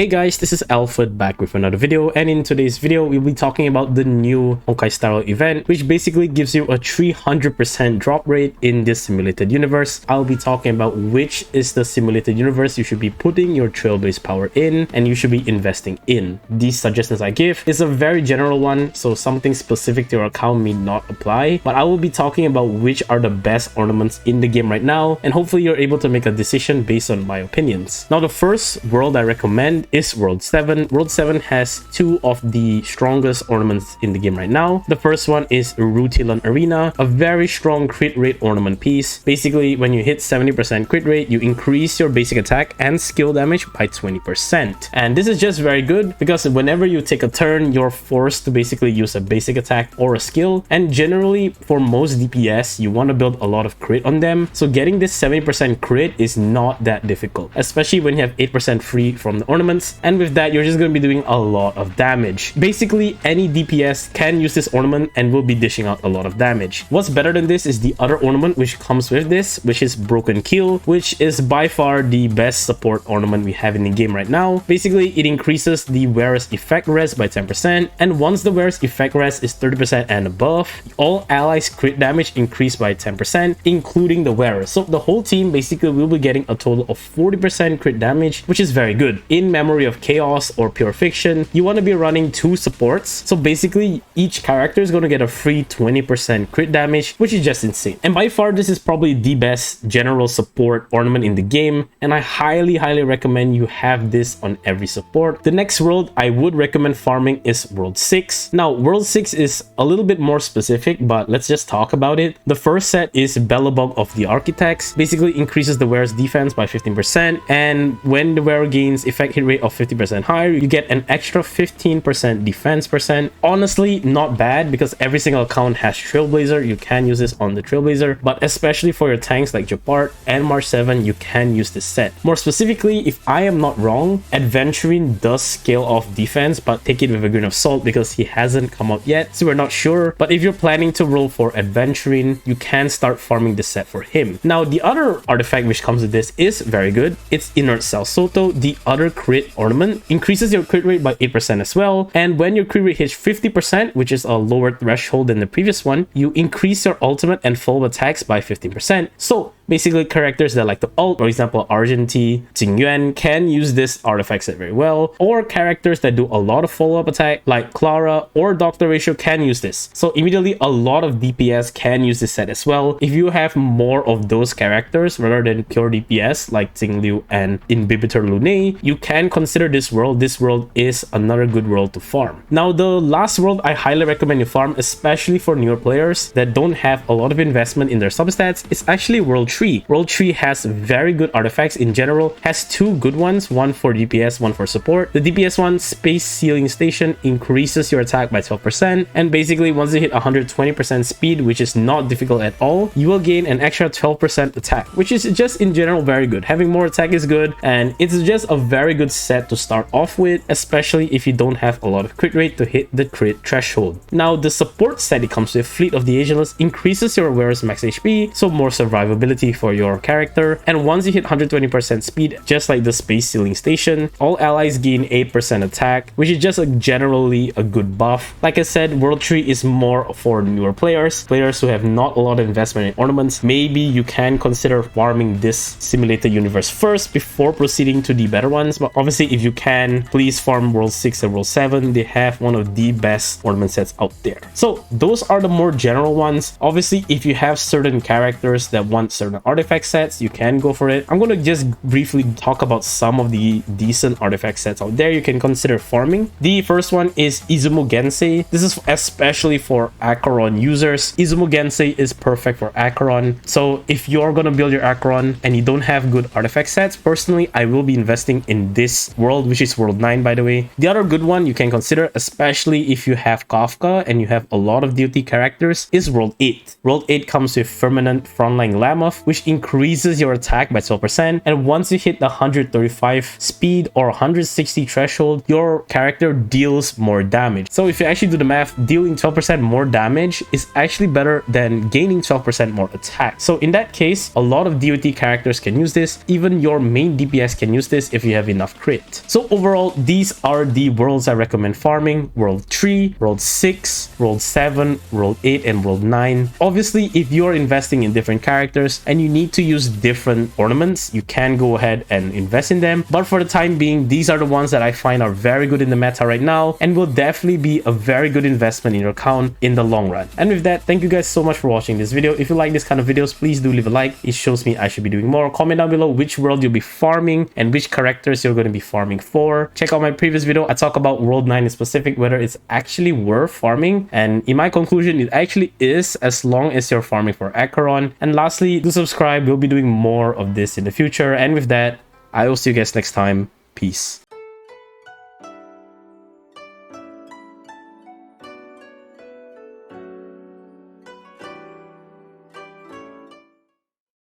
Hey guys, this is Alfred back with another video, and in today's video we'll be talking about the new Honkai style event, which basically gives you a 300% drop rate in this simulated universe. I'll be talking about which is the simulated universe you should be putting your trailblaze power in and you should be investing in. These suggestions I give is a very general one, so something specific to your account may not apply, but I will be talking about which are the best ornaments in the game right now, and hopefully you're able to make a decision based on my opinions. Now the first world I recommend is World 7. World 7 has two of the strongest ornaments in the game right now. The first one is Rutilan Arena, a very strong crit rate ornament piece. Basically, when you hit 70% crit rate, you increase your basic attack and skill damage by 20%. And this is just very good because whenever you take a turn, you're forced to basically use a basic attack or a skill. And generally, for most DPS, you want to build a lot of crit on them. So getting this 70% crit is not that difficult, especially when you have 8% free from the ornaments, and with that you're just going to be doing a lot of damage. Basically any DPS can use this ornament and will be dishing out a lot of damage. What's better than this is the other ornament which comes with this, which is Broken Keel, which is by far the best support ornament we have in the game right now. Basically it increases the wearer's effect res by 10%, and once the wearer's effect res is 30% and above, all allies crit damage increase by 10%, including the wearer. So the whole team basically will be getting a total of 40% crit damage, which is very good. In Memory of Chaos or Pure Fiction, you want to be running two supports, so basically each character is going to get a free 20% crit damage, which is just insane. And by far this is probably the best general support ornament in the game, and I highly recommend you have this on every support. The next world I would recommend farming is World 6. Now World 6 is a little bit more specific, but let's just talk about it. The first set is Bellabog of the Architects. Basically increases the wearer's defense by 15%, and when the wearer gains effect hit rate of 50% higher, you get an extra 15% defense percent. Honestly, not bad because every single account has Trailblazer. You can use this on the Trailblazer, but especially for your tanks like Japart and March 7, you can use this set. More specifically, if I am not wrong, Adventuring does scale off defense, but take it with a grain of salt because he hasn't come out yet, so we're not sure. But if you're planning to roll for Adventuring, you can start farming this set for him. Now the other artifact which comes with this is very good. It's Inert Cell Soto, the other crit ornament. Increases your crit rate by 8% as well, and when your crit rate hits 50%, which is a lower threshold than the previous one, you increase your ultimate and follow attacks by 15%. So basically characters that like to ult, for example Argenti, Jingyuan, can use this artifact set very well, or characters that do a lot of follow-up attack like Clara or Dr. Ratio can use this. So immediately a lot of DPS can use this set as well. If you have more of those characters rather than pure DPS like Xingliu and Inhibitor Lune, you can consider this world. This world is another good world to farm. Now the last world I highly recommend you farm, especially for newer players that don't have a lot of investment in their substats, is actually World 3. World 3 has very good artifacts in general, has two good ones, one for DPS, one for support. The DPS one, Space Sealing Station, increases your attack by 12%, and basically once you hit 120% speed, which is not difficult at all, you will gain an extra 12% attack, which is just in general very good. Having more attack is good, and it's just a very good set to start off with, especially if you don't have a lot of crit rate to hit the crit threshold. Now the support set it comes with, Fleet of the Ageless, increases your wearer's max HP, so more survivability for your character. And once you hit 120% speed, just like the Space Sealing Station, all allies gain 8% attack, which is just generally a good buff. Like I said, World 3 is more for newer players who have not a lot of investment in ornaments. Maybe you can consider farming this simulated universe first before proceeding to the better ones, but obviously if you can, please farm World 6 and World 7. They have one of the best ornament sets out there. So those are the more general ones. Obviously if you have certain characters that want certain artifact sets, you can go for it. I'm going to just briefly talk about some of the decent artifact sets out there you can consider farming. The first one is Izumo Gensei. This is especially for Acheron users. Izumo Gensei is perfect for Acheron. So if you're going to build your Acheron and you don't have good artifact sets, personally I will be investing in this world, which is World 9 by the way. The other good one you can consider, especially if you have Kafka and you have a lot of DOT characters, is World 8. World 8 comes with Firmament Frontline Lamoth, which increases your attack by 12%. And once you hit the 135 speed or 160 threshold, your character deals more damage. So if you actually do the math, dealing 12% more damage is actually better than gaining 12% more attack. So in that case, a lot of DOT characters can use this. Even your main DPS can use this if you have enough crit. So overall, these are the worlds I recommend farming: World 3, World 6, World 7, World 8, and World 9. Obviously, if you're investing in different characters and you need to use different ornaments, you can go ahead and invest in them. But for the time being, these are the ones that I find are very good in the meta right now and will definitely be a very good investment in your account in the long run. And with that, thank you guys so much for watching this video. If you like this kind of videos, please do leave a like. It shows me I should be doing more. Comment down below which world you'll be farming and which characters you're going to be farming for. Check out my previous video. I talk about World 9 in specific, whether it's actually worth farming. And in my conclusion, it actually is, as long as you're farming for Acheron. And lastly, do subscribe. We'll be doing more of this in the future. And with that, I will see you guys next time. Peace.